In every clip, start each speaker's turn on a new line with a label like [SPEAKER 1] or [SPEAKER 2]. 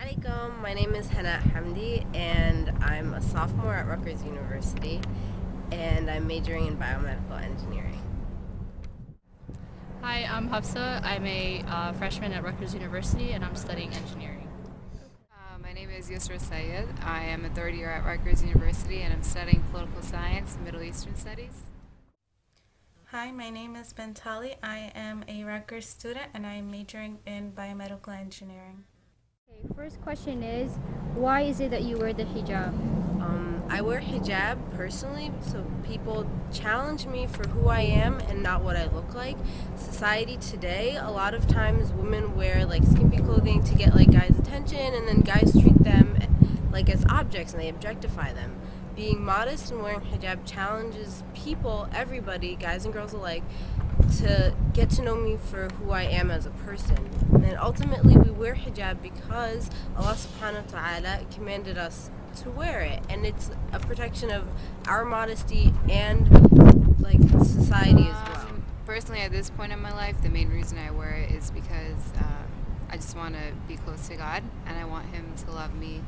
[SPEAKER 1] Alaikum, my name is Hana Hamdi and I'm a sophomore at Rutgers University and I'm majoring in biomedical engineering.
[SPEAKER 2] Hi, I'm Hafsa. I'm a freshman at Rutgers University and I'm studying engineering.
[SPEAKER 3] My name is Yusra Sayed. I am a third year at Rutgers University and I'm studying political science and Middle Eastern studies.
[SPEAKER 4] Hi, my name is Bentali. I am a Rutgers student and I'm majoring in biomedical engineering.
[SPEAKER 5] Okay, first question is, why is it that you wear the hijab?
[SPEAKER 1] I wear hijab personally so people challenge me for who I am and not what I look like. Society today, a lot of times women wear like skimpy clothing to get like guys' attention and then guys treat them like as objects and they objectify them. Being modest and wearing hijab challenges people, everybody, guys and girls alike, to get to know me for who I am as a person. And ultimately we wear hijab because Allah subhanahu wa ta'ala commanded us to wear it, and it's a protection of our modesty and like society as well.
[SPEAKER 3] Personally, at this point in my life, the main reason I wear it is because I just want to be close to God and I want Him to love me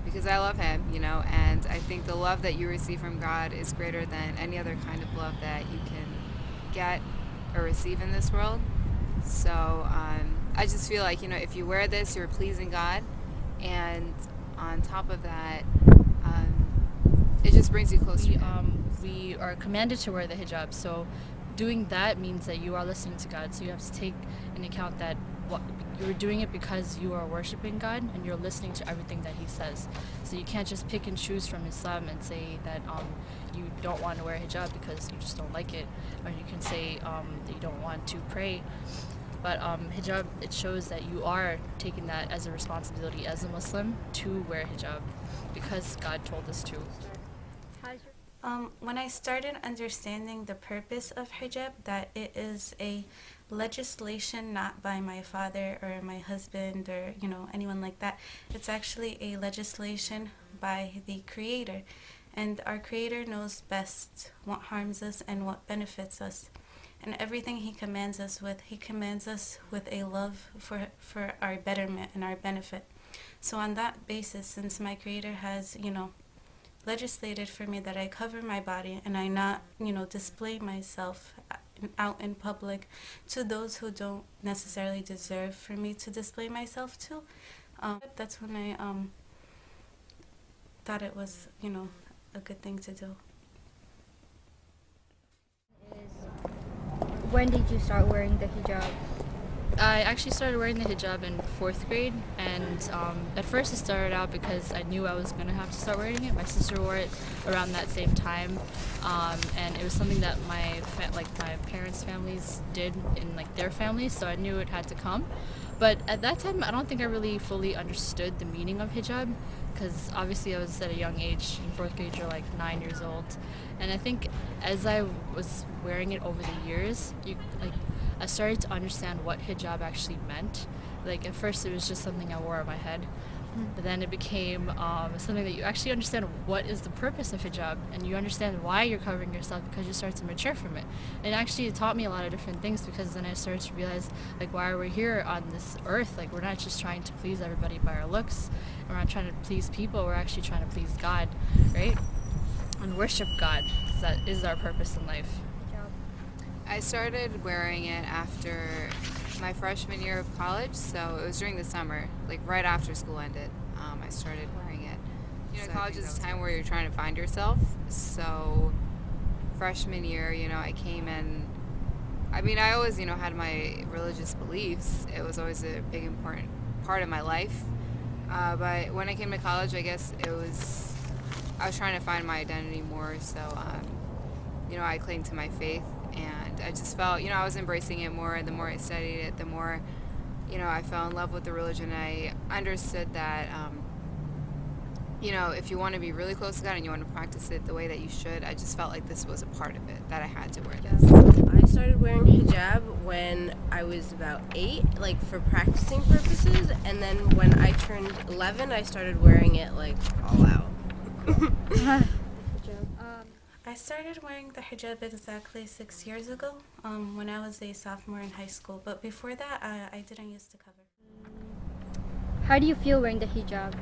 [SPEAKER 3] because I love Him, and I think the love that you receive from God is greater than any other kind of love that you can get or receive in this world. So I just feel like, if you wear this, you're pleasing God, and on top of that, it just brings you closer to Him.
[SPEAKER 2] We are commanded to wear the hijab, so doing that means that you are listening to God. So you have to take into account that you're doing it because you are worshiping God and you're listening to everything that He says. So you can't just pick and choose from Islam and say that you don't want to wear hijab because you just don't like it, or you can say that you don't want to pray. But hijab, it shows that you are taking that as a responsibility as a Muslim to wear hijab because God told us to.
[SPEAKER 4] When I started understanding the purpose of hijab, that it is a legislation not by my father or my husband or anyone like that. It's actually a legislation by the Creator, and our Creator knows best what harms us and what benefits us. And everything He commands us with a love for our betterment and our benefit. So on that basis, since my Creator has legislated for me that I cover my body and I not display myself out in public to those who don't necessarily deserve for me to display myself to, that's when I thought it was a good thing to do.
[SPEAKER 5] When did you start wearing the hijab?
[SPEAKER 2] I actually started wearing the hijab in 4th grade, and at first it started out because I knew I was going to have to start wearing it. My sister wore it around that same time, and it was something that my parents' families did in their families, so I knew it had to come. But at that time, I don't think I really fully understood the meaning of hijab, because obviously I was at a young age. In 4th grade, you're 9 years old, and I think as I was wearing it over the years, I started to understand what hijab actually meant. At first it was just something I wore on my head, but then it became something that you actually understand what is the purpose of hijab, and you understand why you're covering yourself because you start to mature from it. And actually it taught me a lot of different things, because then I started to realize why we're here on this earth. We're not just trying to please everybody by our looks, we're not trying to please people, we're actually trying to please God, right? And worship God, because that is our purpose in life.
[SPEAKER 3] I started wearing it after my freshman year of college, so it was during the summer, right after school ended. I started wearing it. So college is a time where you're trying to find yourself. So freshman year, I came in. I always, had my religious beliefs. It was always a big, important part of my life. But when I came to college, I guess I was trying to find my identity more. So, I clinged to my faith. And I just felt, I was embracing it more. The more I studied it, the more, I fell in love with the religion. I understood that, if you want to be really close to God and you want to practice it the way that you should, I just felt like this was a part of it, that I had to wear this.
[SPEAKER 1] I started wearing hijab when I was about 8, for practicing purposes, and then when I turned 11, I started wearing it all out.
[SPEAKER 4] I started wearing the hijab exactly 6 years ago, when I was a sophomore in high school. But before that, I didn't used to cover.
[SPEAKER 5] How do you feel wearing the hijab?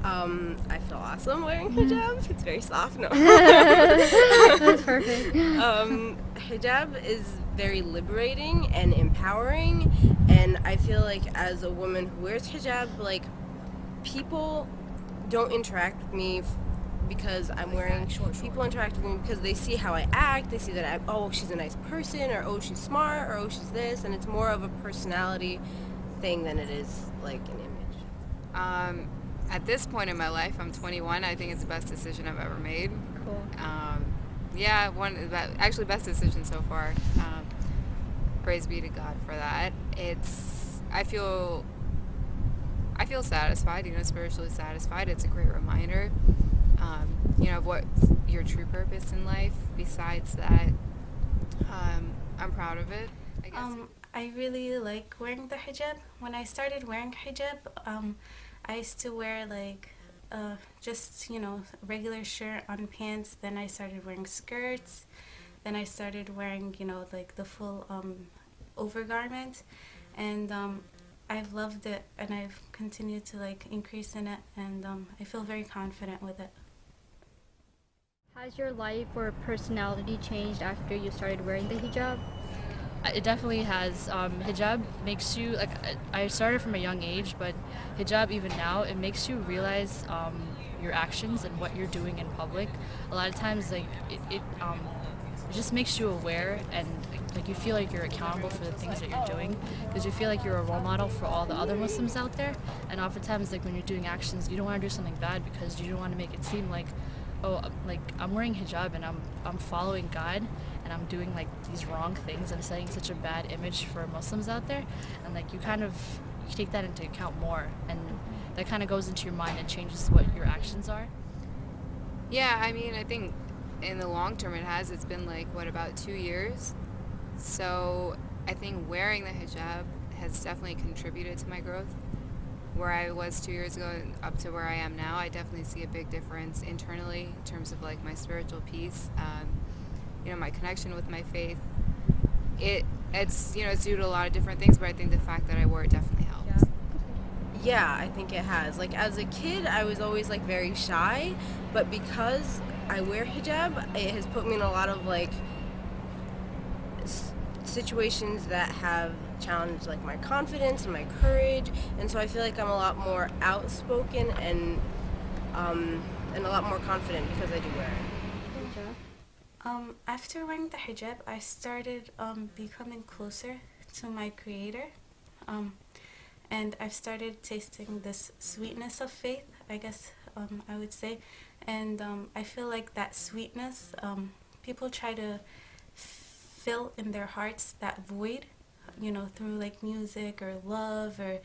[SPEAKER 1] I feel awesome wearing hijab. It's very soft. No.
[SPEAKER 5] That's perfect.
[SPEAKER 1] Hijab is very liberating and empowering, and I feel like as a woman who wears hijab, like people don't interact with me because I'm wearing short. People interact with me because they see how I act. They see that she's a nice person, or oh, she's smart, or oh, she's this, and it's more of a personality thing than it is like an image.
[SPEAKER 3] At this point in my life, I'm 21. I think it's the best decision I've ever made.
[SPEAKER 5] Cool.
[SPEAKER 3] Yeah, actually best decision so far. Praise be to God for that. I feel satisfied, spiritually satisfied. It's a great reminder, of what your true purpose in life. Besides that, I'm proud of it, I guess.
[SPEAKER 4] I really like wearing the hijab. When I started wearing hijab, I used to wear just regular shirt on pants. Then I started wearing skirts. Then I started wearing the full overgarment, and I've loved it, and I've continued to increase in it, and I feel very confident with it.
[SPEAKER 5] Has your life or personality changed after you started wearing the hijab?
[SPEAKER 2] It definitely has. Hijab makes you, I started from a young age, but hijab even now, it makes you realize your actions and what you're doing in public. A lot of times, it just makes you aware, and you feel like you're accountable for the things that you're doing, because you feel like you're a role model for all the other Muslims out there. And oftentimes, when you're doing actions, you don't want to do something bad because you don't want to make it seem like, oh, I'm wearing hijab and I'm following God, and I'm doing these wrong things. I'm setting such a bad image for Muslims out there, and you take that into account more, and that kind of goes into your mind and changes what your actions are.
[SPEAKER 3] Yeah, I think in the long term it's been about 2 years. So I think wearing the hijab has definitely contributed to my growth. Where I was 2 years ago and up to where I am now, I definitely see a big difference internally in terms of my spiritual peace, my connection with my faith. It's due to a lot of different things, but I think the fact that I wore it definitely helped.
[SPEAKER 1] Yeah, I think it has. As a kid, I was always very shy, but because I wear hijab, it has put me in a lot of situations that have challenged my confidence and my courage, and so I feel I'm a lot more outspoken and a lot more confident because I do wear it.
[SPEAKER 4] After wearing the hijab, I started becoming closer to my creator, and I've started tasting this sweetness of faith, I guess I would say, and I feel that sweetness, people try to fill in their hearts that void, through music or love or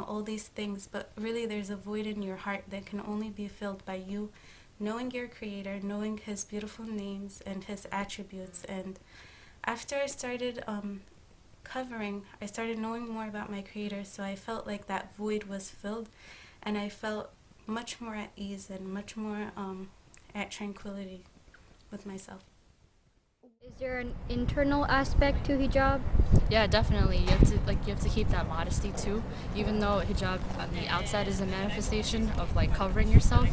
[SPEAKER 4] all these things, but really there's a void in your heart that can only be filled by you knowing your creator, knowing his beautiful names and his attributes. And after I started I started knowing more about my creator, so I felt that void was filled, and I felt much more at ease and much more at tranquility with myself.
[SPEAKER 5] Is there an internal aspect to hijab?
[SPEAKER 2] Yeah, definitely. You have to keep that modesty too. Even though hijab on the outside is a manifestation of covering yourself,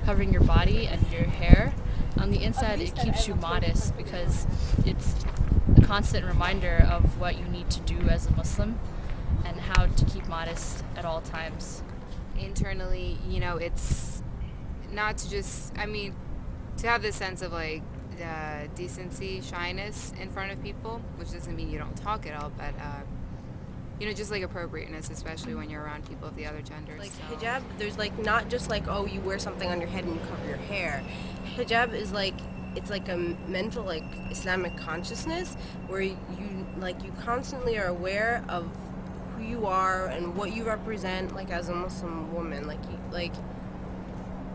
[SPEAKER 2] covering your body and your hair, on the inside it keeps you modest because it's a constant reminder of what you need to do as a Muslim and how to keep modest at all times.
[SPEAKER 3] Internally, it's not to just, to have this sense of decency, shyness in front of people, which doesn't mean you don't talk at all, but just appropriateness, especially when you're around people of the other gender.
[SPEAKER 1] Hijab, there's not just oh, you wear something on your head and you cover your hair. Hijab is it's a mental Islamic consciousness where you constantly are aware of who you are and what you represent as a Muslim woman.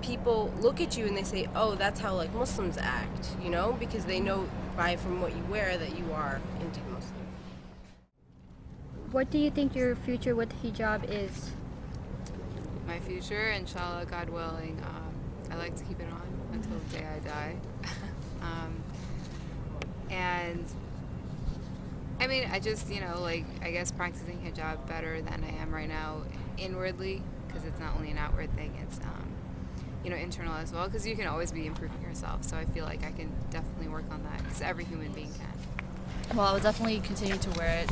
[SPEAKER 1] People look at you and they say, oh, that's how Muslims act, because they know from what you wear that you are indeed Muslim.
[SPEAKER 5] What do you think your future with hijab is?
[SPEAKER 3] My future, inshallah, God willing, I like to keep it on until the day I die. And I just, I guess practicing hijab better than I am right now inwardly because it's not only an outward thing, it's internal as well, because you can always be improving yourself. So I feel like I can definitely work on that, because every human being can.
[SPEAKER 2] Well, I will definitely continue to wear it,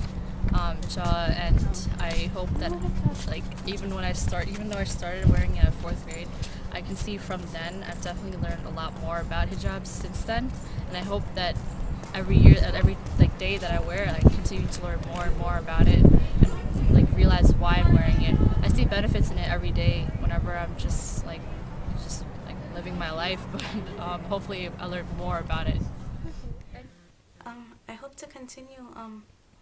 [SPEAKER 2] and I hope that, like, even though I started wearing it at 4th grade, I can see from then I've definitely learned a lot more about hijab since then, and I hope that every year, at every day that I wear it, I continue to learn more and more about it, and realize why I'm wearing it. I see benefits in it every day whenever I'm just living my life, but hopefully I learn more about it.
[SPEAKER 4] I hope to continue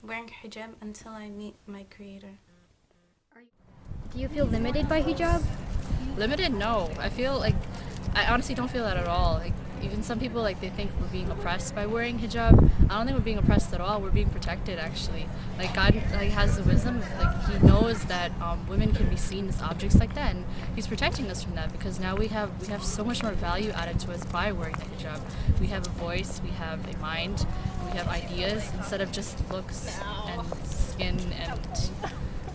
[SPEAKER 4] wearing hijab until I meet my creator.
[SPEAKER 5] Do you feel limited by hijab?
[SPEAKER 2] Limited? No. I honestly don't feel that at all. Like, even some people, they think we're being oppressed by wearing hijab. I don't think we're being oppressed at all. We're being protected, actually. Like, God, has the wisdom. He knows that women can be seen as objects like that, and He's protecting us from that, because now we have so much more value added to us by wearing the hijab. We have a voice, we have a mind, we have ideas, instead of just looks and skin and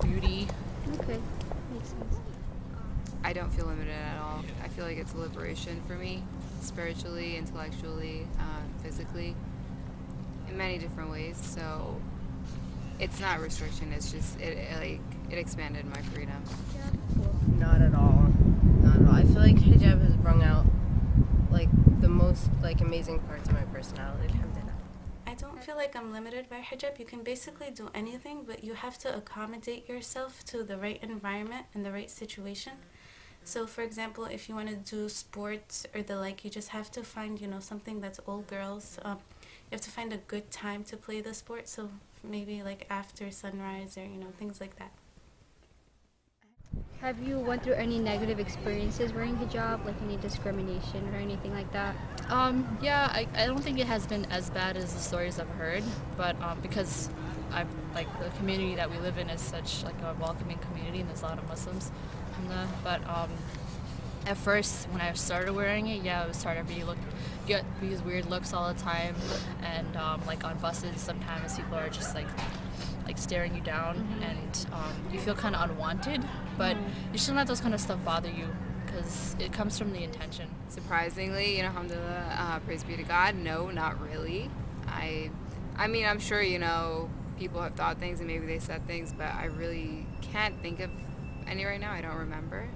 [SPEAKER 2] beauty.
[SPEAKER 5] Okay, makes sense.
[SPEAKER 3] I don't feel limited at all. I feel like it's a liberation for me, spiritually, intellectually, physically, in many different ways. So it's not restriction. It's just it expanded my freedom.
[SPEAKER 1] Not at all. Not at all. I feel like hijab has brought out the most amazing parts of my personality. Alhamdulillah.
[SPEAKER 4] I don't feel like I'm limited by hijab. You can basically do anything, but you have to accommodate yourself to the right environment and the right situation. So, for example, if you want to do sports or the like, you just have to find, something that's all girls. You have to find a good time to play the sport. So maybe after sunrise or, things like that.
[SPEAKER 5] Have you went through any negative experiences wearing hijab, like any discrimination or anything like that?
[SPEAKER 2] Yeah, I don't think it has been as bad as the stories I've heard, but because the community that we live in is such a welcoming community, and there's a lot of Muslims, but at first when I started wearing it, it was hard. You get these weird looks all the time, and on buses sometimes people are just staring you down, and you feel kind of unwanted, but you shouldn't let those kind of stuff bother you, because it comes from the intention.
[SPEAKER 3] Surprisingly, alhamdulillah, praise be to God, no, not really. I mean, I'm sure, people have thought things and maybe they said things, but I really can't think of any right now. I don't remember.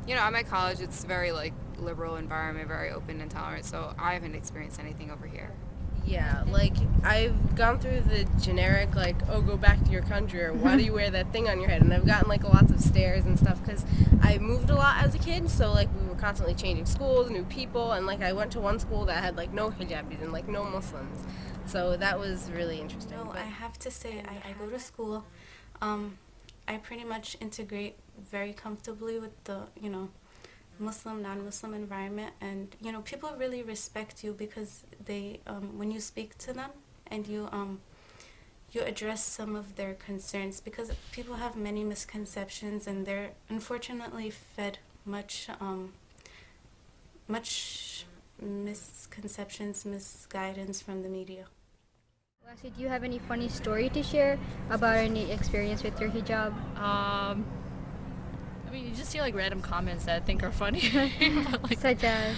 [SPEAKER 3] At my college, it's very liberal environment, very open and tolerant, so I haven't experienced anything over here.
[SPEAKER 1] Yeah, I've gone through the generic, go back to your country, or why do you wear that thing on your head? And I've gotten, lots of stares and stuff, because I moved a lot as a kid, so, we were constantly changing schools, new people, and, I went to one school that had, no hijabis and, no Muslims. So that was really interesting.
[SPEAKER 4] No, I have to say, I go to school. I pretty much integrate very comfortably with the, Muslim, non-Muslim environment, and people really respect you because they when you speak to them and you address some of their concerns, because people have many misconceptions and they're unfortunately fed much misconceptions, misguidance from the media.
[SPEAKER 5] Lastly, do you have any funny story to share about any experience with your hijab?
[SPEAKER 2] I mean, you just see random comments that I think are funny. But,
[SPEAKER 5] Such as?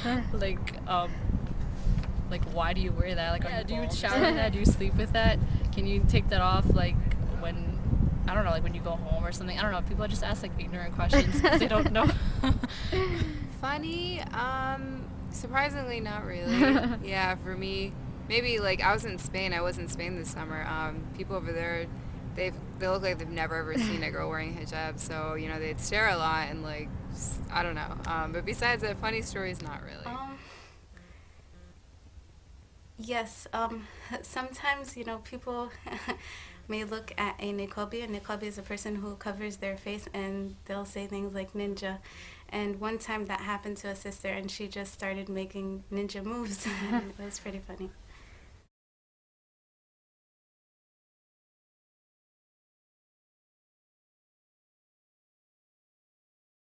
[SPEAKER 2] Why do you wear that? Do you shower in that? Do you sleep with that? Can you take that off when, I don't know, when you go home or something? I don't know. People just ask ignorant questions because they don't know.
[SPEAKER 3] Funny? Surprisingly not really. Yeah, for me, maybe I was in Spain. I was in Spain this summer. People over there, they look like they've never ever seen a girl wearing hijab, so they'd stare a lot and I don't know. But besides that, funny stories, not really.
[SPEAKER 4] Yes, sometimes people may look at a niqabi. A niqabi is a person who covers their face, and they'll say things like ninja. And one time that happened to a sister, and she just started making ninja moves. It was pretty funny.